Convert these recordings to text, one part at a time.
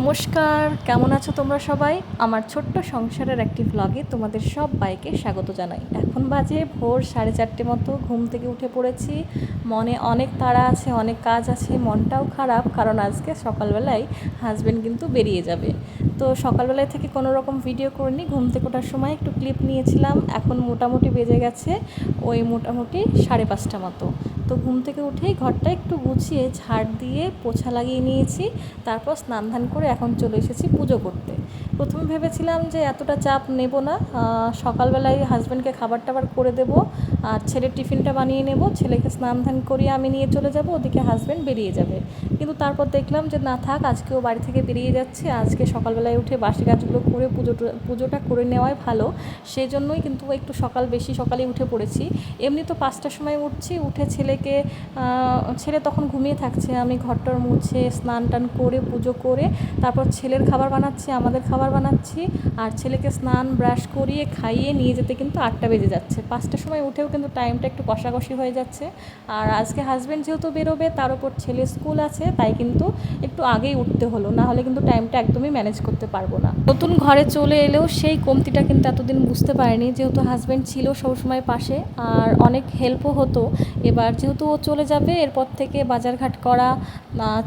নমস্কার, কেমন আছো তোমরা সবাই? আমার ছোট্ট সংসারের একটি ব্লগে তোমাদের সবাইকে স্বাগত জানাই। এখন বাজে ভোর 4:30 মতো, ঘুম থেকে উঠে পড়েছি। মনে অনেক তাড়া আছে, অনেক কাজ আছে, মনটাও খারাপ কারণ আজকে সকালবেলায় হাজব্যান্ড কিন্তু বেরিয়ে যাবে। তো সকালবেলায় থেকে কোনো রকম ভিডিও করিনি, ঘুম থেকে ওঠার সময় একটু ক্লিপ নিয়েছিলাম। এখন মোটামুটি বেজে গেছে ওই মোটামুটি 5:30 মতো। তো ঘুম থেকে উঠেই ঘরটা একটু গুছিয়ে ঝাড় দিয়ে পোছা লাগিয়ে নিয়েছি। তারপর স্নান ধান করে এখন চলে এসেছি পুজো করতে। প্রথমে ভেবেছিলাম যে এতটা চাপ নেব না, সকালবেলায় হাজব্যান্ডকে খাবার টাবার করে দেবো আর ছেলের টিফিনটা বানিয়ে নেব, ছেলেকে স্নান ধান করিয়ে আমি নিয়ে চলে যাব, ওদিকে হাজব্যান্ড বেরিয়ে যাবে। কিন্তু তারপর দেখলাম যে না থাক, আজকেও বাড়ি থেকে বেরিয়ে যাচ্ছে, আজকে সকালবেলায় উঠে বাসি কাজগুলো করে পুজোটা করে নেওয়াই ভালো। সেই জন্যই কিন্তু একটু বেশি সকালে উঠে পড়েছি। এমনি তো 5টার সময় উঠছি, উঠে ছেলে তখন ঘুমিয়ে থাকছে, আমি ঘরটর মুছে স্নান টান করে পুজো করে তারপর ছেলের খাবার বানাচ্ছি, আমাদের খাবার বানাচ্ছি, আর ছেলেকে স্নান ব্রাশ করিয়ে খাইয়ে নিয়ে যেতে কিন্তু 8টা বেজে যাচ্ছে। 5টার সময় উঠেও কিন্তু টাইমটা একটু কষাকষি হয়ে যাচ্ছে। আর আজকে হাজব্যান্ড যেহেতু বেরোবে, তার উপর ছেলে স্কুল আছে, তাই কিন্তু একটু আগেই উঠতে হলো, না হলে কিন্তু টাইমটা একদমই ম্যানেজ করতে পারবো না। নতুন ঘরে চলে এলেও সেই কমতিটা কিন্তু এতদিন বুঝতে পারিনি, যেহেতু হাজব্যান্ড ছিল সবসময় পাশে আর অনেক হেল্পও হতো। এবার যেহেতু ও চলে যাবে, এরপর থেকে বাজারঘাট করা,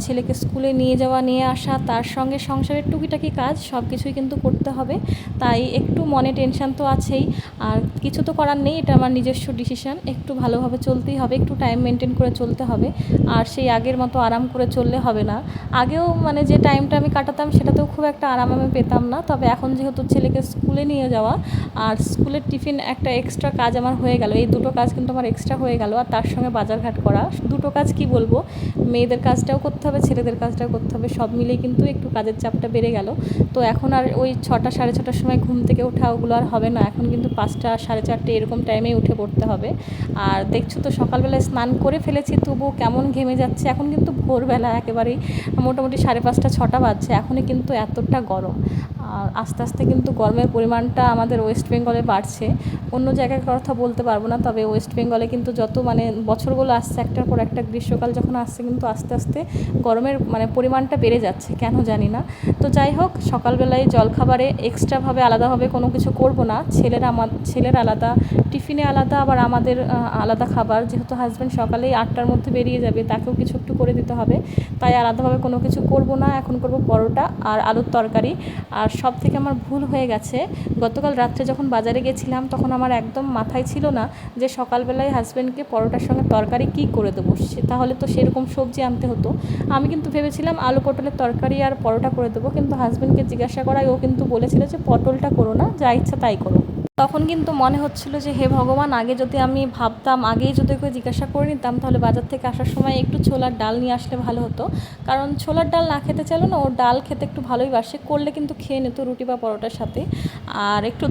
ছেলেকে স্কুলে নিয়ে যাওয়া নিয়ে আসা, তার সঙ্গে সংসারের টুকিটাকি কাজ সব কিছুই কিন্তু করতে হবে। তাই একটু মনে টেনশান তো আছেই, আর কিছু তো করার নেই, এটা আমার নিজস্ব ডিসিশান। একটু ভালোভাবে চলতেই হবে, একটু টাইম মেনটেন করে চলতে হবে, আর সেই আগের মতো আরাম করে চললে হবে না। আগেও যে টাইমটা আমি কাটাতাম সেটাতেও খুব একটা আরাম আমি পেতাম না, তবে এখন যেহেতু ছেলেকে স্কুলে নিয়ে যাওয়া আর স্কুলের টিফিন একটা এক্সট্রা কাজ আমার হয়ে গেল, এই দুটো কাজ কিন্তু আমার এক্সট্রা হয়ে গেল, আর তার সঙ্গে বাজারঘাট করা, দুটো কাজ কি বলবো, মেয়েদের কাজটাও করতে হবে, ছেলেদের কাজটাও করতে হবে, সব মিলেই কিন্তু একটু কাজের চাপটা বেড়ে গেল। তো এখন আর ওই 6টা 6:30টার সময় ঘুম থেকে ওঠা ওগুলো আর হবে না, এখন কিন্তু 5টা 4:30 এরকম টাইমেই উঠে পড়তে হবে। আর দেখছো তো সকালবেলায় স্নান করে ফেলেছি, তবুও কেমন ঘেমে যাচ্ছে। এখন কিন্তু ভোরবেলা একেবারেই মোটামুটি 5:30 6টা বাজছে, এখনই কিন্তু এতটা গরম। আর আস্তে আস্তে কিন্তু গরমের পরিমাণটা আমাদের ওয়েস্ট বেঙ্গলে বাড়ছে, অন্য জায়গার কথা বলতে পারবো না, তবে ওয়েস্ট বেঙ্গলে কিন্তু যত বছরগুলো আসছে, একটার পর একটা গ্রীষ্মকাল যখন আসছে, কিন্তু আস্তে আস্তে গরমের পরিমাণটা বেড়ে যাচ্ছে, কেন জানি না। তো যাই হোক, সকালবেলায় জলখাবারে এক্সট্রাভাবে আলাদাভাবে কোনো কিছু করব না, ছেলের আলাদা টিফিনে আলাদা, আবার আমাদের আলাদা খাবার, যেহেতু হাজব্যান্ড সকালেই 8টার মধ্যে বেরিয়ে যাবে, তাকেও কিছু একটু করে দিতে হবে, তাই আলাদাভাবে কোনো কিছু করব না। এখন করব পরোটা আর আলুর তরকারি। আর সব থেকে আমার ভুল হয়ে গেছে, গতকাল রাত্রে যখন বাজারে গেছিলাম, তখন আমার একদম মাথায় ছিল না যে সকালবেলায় হাজব্যান্ডকে পরোটার সঙ্গে তরকারি কী করে দেবো, তাহলে তো সেরকম সবজি আনতে হতো। আমি কিন্তু ভেবেছিলাম আলু পটলের তরকারি আর পরোটা করে দেবো, কিন্তু হাজব্যান্ডকে জিজ্ঞাসা করায় ও কিন্তু বলেছিল যে পটলটা করো না, যা ইচ্ছা তাই করো। তখন কিন্তু মনে হচ্ছিল যে হে ভগবান, আগে যদি আমি ভাবতাম, আগেই যদি ওকে জিজ্ঞাসা করে নিতাম, তাহলে বাজার থেকে আসার সময় একটু ছোলার ডাল নিয়ে আসলে ভালো হতো। কারণ ছোলার ডাল না খেতে চাইলো না, ও ডাল খেতে একটু ভালোই বাসে, করলে কিন্তু খেয়ে নিত রুটি বা পরোটার সাথে। আর একটু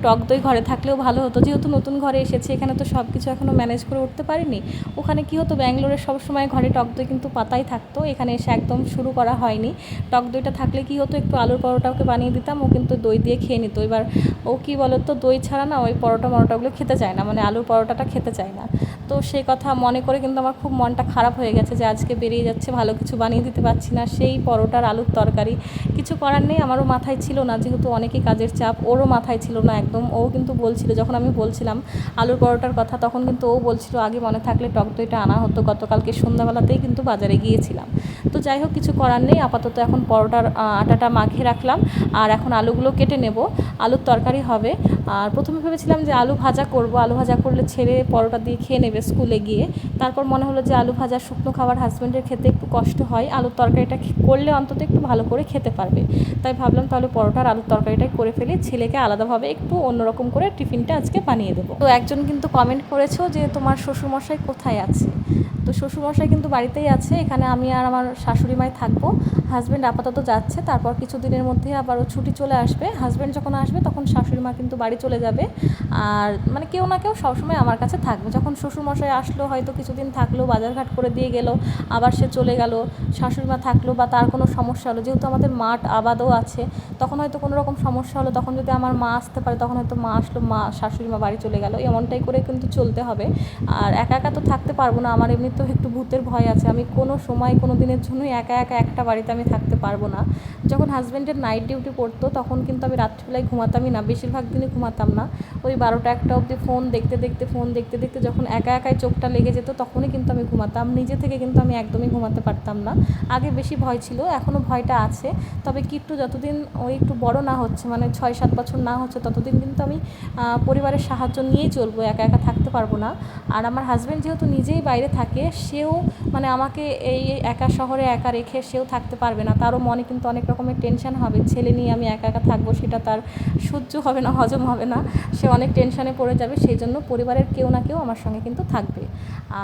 টক দই ঘরে থাকলেও ভালো হতো, যেহেতু নতুন ঘরে এসেছে, এখানে তো সব কিছু এখনও ম্যানেজ করে উঠতে পারিনি। ওখানে কী হতো, ব্যাঙ্গালোরে সবসময় ঘরে টক দই কিন্তু পাতাই থাকতো, এখানে এসে একদম শুরু করা হয়নি। টক দইটা থাকলে কী হতো, একটু আলুর পরোটা ওকে বানিয়ে দিতাম, ও কিন্তু দই দিয়ে খেয়ে নিত। এবার ও কী বলো তো, দই ছাড়া না ওই পরোটাগুলো খেতে চায় না, আলুর পরোটাটা খেতে চায় না। তো সেই কথা মনে করে কিন্তু আমার খুব মনটা খারাপ হয়ে গেছে যে আজকে বেরিয়ে যাচ্ছে, ভালো কিছু বানিয়ে দিতে পারছি না, সেই পরোটার আলুর তরকারি। কিছু করার নেই, আমারও মাথায় ছিল না, যেহেতু অনেকই কাজের চাপ, ওরও মাথায় ছিল না একদম। ও কিন্তু বলছিল, যখন আমি বলছিলাম আলুর পরোটার কথা, তখন কিন্তু ও বলছিল আগে মনে থাকলে টক দইটা আনা হতো, গতকালকে সন্ধ্যাবেলাতেই কিন্তু বাজারে গিয়েছিলাম। তো যাই হোক, কিছু করার নেই, আপাতত এখন পরোটার আটাটা মাখিয়ে রাখলাম, আর এখন আলুগুলো কেটে নেব, আলুর তরকারি হবে। আর প্রথমে ভেবেছিলাম যে আলু ভাজা করব, আলু ভাজা করলে ছেলে পরোটা দিয়ে খেয়ে নেবে স্কুলে গিয়ে। তারপর মনে হলো যে আলু ভাজা শুকনো খাবার হাজব্যান্ডের খেতে একটু কষ্ট হয়, আলুর তরকারিটা করলে অন্তত একটু ভালো করে খেতে পারবে। তাই ভাবলাম তাহলে পরোটার আলুর তরকারিটাই করে ফেলি, ছেলেকে আলাদাভাবে একটু অন্যরকম করে টিফিনটা আজকে বানিয়ে দেবো। তো একজন কিন্তু কমেন্ট করেছো যে তোমার শ্বশুরমশাই কোথায় আছে। তো শ্বশুরমশাই কিন্তু বাড়িতেই আছে, এখানে আমি আর আমার শাশুড়ি মাই থাকবো। হাজব্যান্ড আপাতত যাচ্ছে, তারপর কিছুদিনের মধ্যে আবারও ছুটি চলে আসবে, হাজব্যান্ড যখন আসবে তখন শাশুড়ি মা কিন্তু বাড়ি বাড়ি চলে যাবে। আর মানে কেউ না কেউ সবসময় আমার কাছে থাকবে। যখন শ্বশুরমশাই আসলো, হয়তো কিছুদিন থাকলো, বাজারঘাট করে দিয়ে গেল, আবার সে চলে গেল। শাশুড়িমা থাকলো বা তার কোনো সমস্যা হলো, যেহেতু আমাদের মাঠ আবাদও আছে, তখন হয়তো কোনো রকম সমস্যা হলো, তখন যদি আমার মা আসতে পারে, তখন হয়তো মা আসলো, মা শাশুড়িমা বাড়ি চলে গেল, এমনটাই করে কিন্তু চলতে হবে। আর একা একা তো থাকতে পারবো না, আমার এমনিতেও একটু ভূতের ভয় আছে। আমি কোনো সময় কোনো দিনের জন্যই একা একা একটা বাড়িতে আমি থাকতে পারবো না। যখন হাজব্যান্ডের নাইট ডিউটি পড়তো, তখন কিন্তু আমি রাত্রিবেলায় ঘুমাতামই না, বেশিরভাগ দিনই ঘুমাতাম না। ওই 12টা 1টা অবধি ফোন দেখতে দেখতে যখন একা একাই চোখটা লেগে যেত, তখনই কিন্তু আমি ঘুমাতাম। নিজে থেকে কিন্তু আমি একদমই ঘুমাতে পারতাম না। আগে বেশি ভয় ছিল, এখনও ভয়টা আছে। তবে কিট্টু যতদিন ওই একটু বড় না হচ্ছে, মানে 6-7 বছর না হচ্ছে, ততদিন কিন্তু আমি পরিবারের সাহায্য নিয়েই চলবো, একা একা থাকতে পারবো না। আর আমার হাজব্যান্ড যেহেতু নিজেই বাইরে থাকে, সেও মানে আমাকে এই একা শহরে একা রেখে সেও থাকতে পারবে না। তারও মনে কিন্তু অনেক রকমের টেনশন হবে, ছেলে নিয়ে আমি একা একা থাকবো, সেটা তার সহ্য হবে না, হজম হবে না, সে অনেক টেনশানে পড়ে যাবে। সেই জন্য পরিবারের কেউ না কেউ আমার সঙ্গে কিন্তু থাকবে।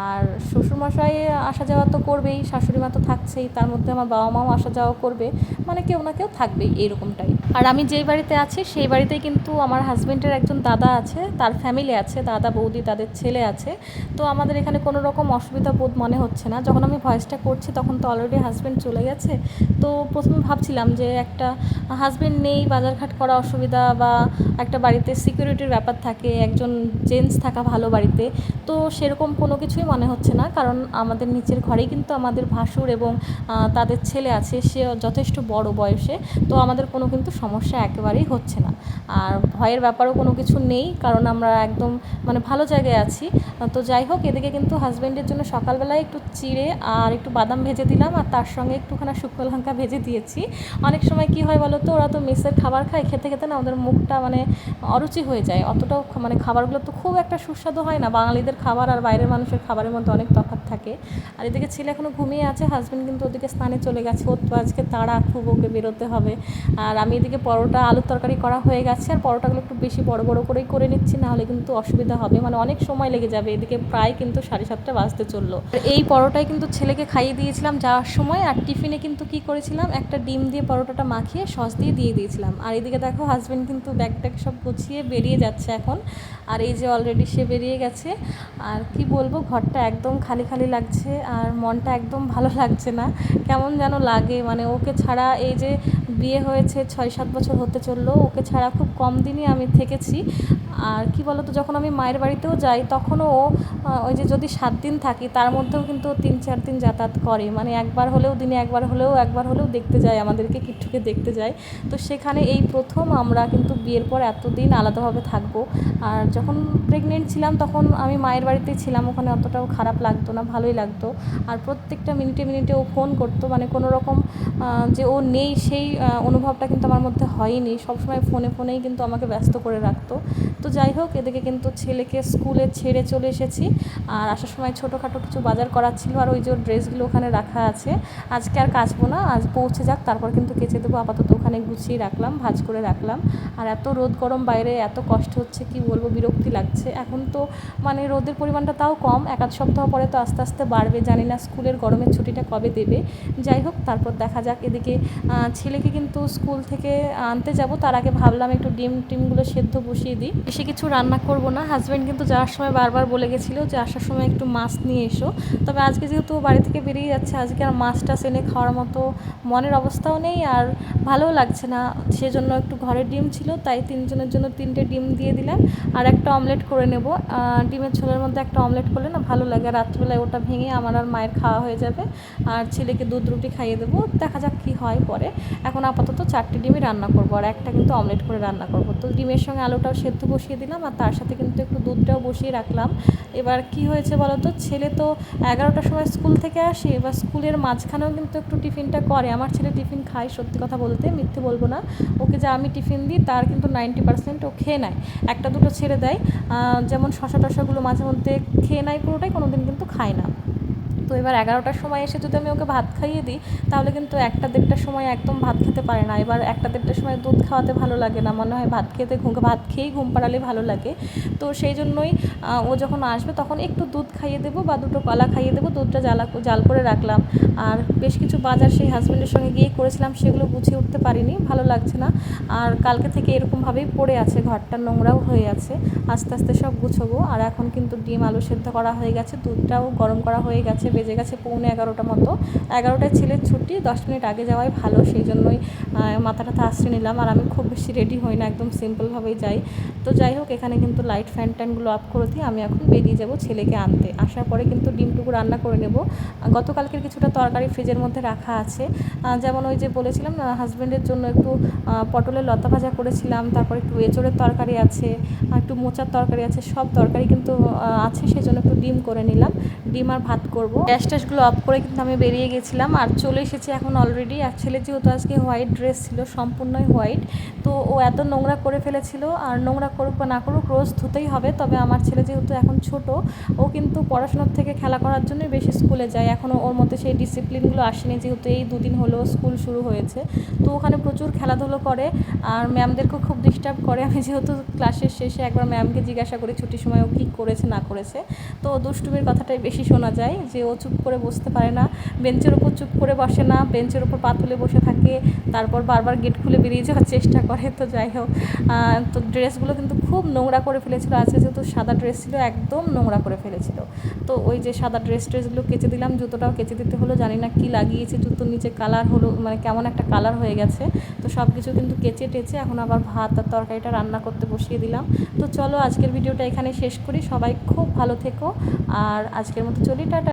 আর শ্বশুরমশাই আসা যাওয়া তো করবেই, শাশুড়িমা তো থাকছেই, তার মধ্যে আমার বাবা মাও আসা যাওয়া করবে, মানে কেউ না কেউ থাকবেই এইরকমটাই। আর আমি যেই বাড়িতে আছি সেই বাড়িতেই কিন্তু আমার হাজব্যান্ডের একজন দাদা আছে, তার ফ্যামিলি আছে, দাদা বৌদি তাদের ছেলে আছে। তো আমাদের এখানে কোনো রকম অসুবিধা বোধ মনে হচ্ছে না। যখন আমি ভয়েসটা করছি তখন তো অলরেডি হাজব্যান্ড চলে গেছে। তো প্রথমে ভাবছিলাম যে একটা হাজব্যান্ড নেই, বাজারঘাট করা অসুবিধা, বা একটা বাড়িতে সিকিউরিটির ব্যাপার থাকে, একজন জেন্টস থাকা ভালো বাড়িতে। তো সেরকম কোনো কিছুই মনে হচ্ছে না, কারণ আমাদের নিচের ঘরেই কিন্তু আমাদের ভাসুর এবং তাদের ছেলে আছে, সে যথেষ্ট বড় বয়সে। তো আমাদের কোনো কিন্তু সমস্যা একেবারেই হচ্ছে না। আর ভয়ের ব্যাপারও কোনো কিছু নেই, কারণ আমরা একদম মানে ভালো জায়গায় আছি। তো যাই হোক, এদিকে কিন্তু হাজব্যান্ডের জন্য সকালবেলায় একটু চিড়ে আর একটু বাদাম ভেজে দিলাম, আর তার সঙ্গে একটুখানি শুকনো লঙ্কা ভেজে দিয়েছি। অনেক সময় কী হয় বলো তো, ওরা তো মেসের খাবার খায়, খেতে খেতে না ওদের মুখটা মানে অরুচি হয়ে যায়, অতটাও মানে খাবারগুলো তো খুব একটা সুস্বাদু হয় না। বাঙালিদের খাবার আর বাইরের মানুষের খাবারের মধ্যে অনেক তফাৎ থাকে। আর এদিকে ছেলে এখনও ঘুমিয়ে আছে, হাজব্যান্ড কিন্তু ওদিকে স্নানে চলে গেছে, ওর তো আজকে তাড়া, খুব ওকে বেরোতে হবে। আর আমি এদিকে পরোটা আলুর তরকারি করা হয়ে গেছে, আর পরোটাগুলো একটু বেশি বড় বড় করেই করে নিচ্ছি, নাহলে কিন্তু অসুবিধা হবে, মানে অনেক সময় লেগে যাবে। এদিকে প্রায় কিন্তু 7:30 বাজতে চললো। এই পরোটাই কিন্তু ছেলেকে খাইয়ে দিয়েছিলাম যাওয়ার সময়, আর টিফিনে কিন্তু কী করেছিলাম, একটা ডিম দিয়ে পরোটাটা মাখিয়ে সস দিয়ে দিয়েছিলাম। আর এদিকে দেখো হাজব্যান্ড কিন্তু ব্যাগটাকে সব গুছিয়ে বেরিয়ে যাচ্ছে এখন। আর এই যে অলরেডি সে বেরিয়ে গেছে। আর কি বলবো, ঘরটা একদম খালি খালি লাগছে, আর মনটা একদম ভালো লাগছে না, কেমন যেন লাগে। মানে ওকে ছাড়া, এই যে বিয়ে হয়েছে 6-7 বছর হতে চললো, ওকে ছাড়া খুব কম দিনই আমি থেকেছি। আর কি বলতো, যখন আমি মায়ের বাড়িতেও যাই, তখনও ওই যে যদি 7 দিন থাকি, তার মধ্যেও কিন্তু 3-4 দিন যাতায়াত করে, মানে দিনে একবার হলেও দেখতে যায় আমাদেরকে, কিট্টুকে দেখতে যায়। তো সেখানে এই প্রথম আমরা কিন্তু বিয়ের পর এতদিন আলাদাভাবে থাকবো। আর যখন প্রেগনেন্ট ছিলাম তখন আমি মায়ের বাড়িতেই ছিলাম, ওখানে অতটাও খারাপ লাগতো না, ভালোই লাগতো। আর প্রত্যেকটা মিনিটে মিনিটে ও ফোন করতো, মানে কোনো রকম যে ও নেই সেই অনুভবটা কিন্তু আমার মধ্যে হয়নি। সবসময় ফোনেই কিন্তু আমাকে ব্যস্ত করে রাখতো। তো যাই হোক, এদিকে কিন্তু ছেলেকে স্কুলে ছেড়ে চলে এসেছি। আর আসার সময় ছোটোখাটো কিছু বাজার করার ছিল, আর ওই যে ওর ড্রেসগুলো ওখানে রাখা আছে, আজকে আর কাচবো না, আজ পৌঁছে যাক, তারপর কিন্তু কেচে দেবো। আপাতত ওখানে গুছিয়ে রাখলাম, ভাঁজ করে রাখলাম। আর এত রোদ গরম বাইরে, এত কষ্ট হচ্ছে, কি বলবো, বিরক্তি লাগছে। এখন তো মানে রোদের পরিমাণটা তাও কম, 1-2 সপ্তাহ পরে তো আস্তে আস্তে বাড়বে, জানি না স্কুলের গরমের ছুটিটা কবে দেবে। যাই হোক, তারপর দেখা যাক। এদিকে ছেলেকে কিন্তু স্কুল থেকে আনতে যাব, তার আগে ভাবলাম একটু টিমগুলো সেদ্ধ বসিয়ে দিই, বেশি কিছু রান্না করব না। হাজব্যান্ড কিন্তু যাওয়ার সময় বারবার বলে গেছিলো যে আসার সময় একটু মাছ নিয়ে এসো। তবে আজকে যেহেতু বাড়ি থেকে বেরিয়ে যাচ্ছে, আজকে আর মাছটা এনে খাওয়ার মতো মনের অবস্থাও নেই, আর ভালোও লাগছে না। সেজন্য একটু ঘরের ডিম ছিল, তাই 3 জনের জন্য 3টে ডিম দিয়ে দিলাম, আর একটা অমলেট করে নেব। ডিমের ঝোলের মধ্যে একটা অমলেট করলে না ভালো লাগে, রাত্রিবেলায় ওটা ভেঙে আমার আর মায়ের খাওয়া হয়ে যাবে, আর ছেলেকে দুধ রুটি খাইয়ে দেবো। দেখা যাক কী হয় পরে। এখন আপাতত 4টে ডিমই রান্না করবো, আর একটা কিন্তু অমলেট করে রান্না করব। তো ডিমের সঙ্গে আলুটাও সেদ্ধ বসিয়ে দিলাম, আর তার সাথে কিন্তু একটু দুধটাও বসিয়ে রাখলাম। এবার কি হয়েছে বলো তো, ছেলে তো 11টার সময় স্কুল থেকে আসে, এবার স্কুলের মাঝখানেও কিন্তু একটু টিফিনটা করে। আমার ছেলে টিফিন খায়, সত্যি কথা বলতে, মিথ্যে বলবো না। ওকে যা আমি টিফিন দিই তার কিন্তু 90% ও খেয়ে নেয়, 1-2 ছেড়ে দেয়। যেমন শশা টশাগুলো মাঝে মধ্যে খেয়ে নেয় পুরোটাই, কোনো দিন কিন্তু খায় না। তো এবার 11টার সময় এসে যদি আমি ওকে ভাত খাইয়ে দিই তাহলে কিন্তু 1টা-1.5টার সময় একদম ভাত খেতে পারে না। এবার 1টা-1.5টার সময় দুধ খাওয়াতে ভালো লাগে না, মনে হয় ভাত খেয়েই ঘুম পাড়ালে ভালো লাগে। তো সেই জন্যই ও যখন আসবে তখন একটু দুধ খাইয়ে দেবো বা দুটো কলা খাইয়ে দেবো, দুধটা জাল করে রাখলাম। আর বেশ কিছু বাজার সেই হাজব্যান্ডের সঙ্গে গিয়ে করেছিলাম, সেগুলো গুছিয়ে উঠতে পারিনি, ভালো লাগছে না। আর কালকে থেকে এরকমভাবেই পড়ে আছে, ঘরটা নোংরাও হয়ে আছে, আস্তে আস্তে সব গুছোবো। আর এখন কিন্তু ডিম আলু সেদ্ধ করা হয়ে গেছে, দুধটাও গরম করা হয়ে গেছে, বেজে গেছে 11:45 মতো। 11টায় ছেলের ছুটি, 10 মিনিট আগে যাওয়াই ভালো, সেই জন্যই মাথাটা আশ্রয় নিলাম। আর আমি খুব বেশি রেডি হই না, একদম সিম্পলভাবেই যাই। তো যাই হোক, এখানে কিন্তু লাইট ফ্যানগুলো অফ করে দিয়ে আমি এখন বেরিয়ে যাব ছেলেকে আনতে। আসার পরে কিন্তু ডিমটুকু রান্না করে নেব। গতকালকের কিছুটা তরকারি ফ্রিজের মধ্যে রাখা আছে, যেমন ওই যে বলেছিলাম না হাজব্যান্ডের জন্য একটু পটলের লতা ভাজা করেছিলাম, তারপর একটু এঁচোড়ের তরকারি আছে, একটু মোচার তরকারি আছে, সব তরকারি কিন্তু আছে, সেই জন্য একটু ডিম করে নিলাম, ডিম আর ভাত করব। গ্যাস ট্যাসগুলো অফ করে কিন্তু আমি বেরিয়ে গেছিলাম আর চলে এসেছি এখন অলরেডি। আর ছেলে যেহেতু আজকে হোয়াইট ড্রেস ছিল, সম্পূর্ণই হোয়াইট, তো ও এত নোংরা করে ফেলেছিল। আর নোংরা করুক বা না করুক রোজ ধুতেই হবে। তবে আমার ছেলে যেহেতু এখন ছোট, ও কিন্তু পড়াশোনার থেকে খেলা করার জন্যই বেশি স্কুলে যায়, এখনও ওর মধ্যে সেই ডিসিপ্লিনগুলো আসেনি, যেহেতু এই 2 দিন হলো স্কুল শুরু হয়েছে। তো ওখানে প্রচুর খেলাধুলো করে আর ম্যামদেরকেও খুব ডিস্টার্ব করে। আমি যেহেতু ক্লাসের শেষে একবার ম্যামকে জিজ্ঞাসা করি ছুটির সময় ও কী করেছে না করেছে, তো দুষ্টুমির কথাটাই বেশি শোনা যায়, যে ও চুপ করে বসতে পারে না, বেঞ্চের ওপর চুপ করে বসে না, বেঞ্চের ওপর পা তুলে বসে থাকে, তারপর বারবার গেট খুলে বেরিয়ে যাওয়ার চেষ্টা করে। তো যাই হোক, তো ড্রেসগুলো কিন্তু খুব নোংরা করে ফেলেছিল, আজকে যেহেতু সাদা ড্রেস ছিল একদম নোংরা করে ফেলেছিল। তো ওই যে সাদা ড্রেসগুলো কেচে দিলাম, জুতোটাও কেচে দিতে হলো, জানি না কি লাগিয়েছে, জুতোর নিচে কালার হলো, মানে কেমন একটা কালার হয়ে গেছে। তো সব কিছু কিন্তু কেচে টেচে এখন আবার ভাত আর তরকারিটা রান্না করতে বসিয়ে দিলাম। তো চলো আজকের ভিডিওটা এখানে শেষ করি, সবাই খুব ভালো থেকো, আর আজকের মতো চলি, টাটা।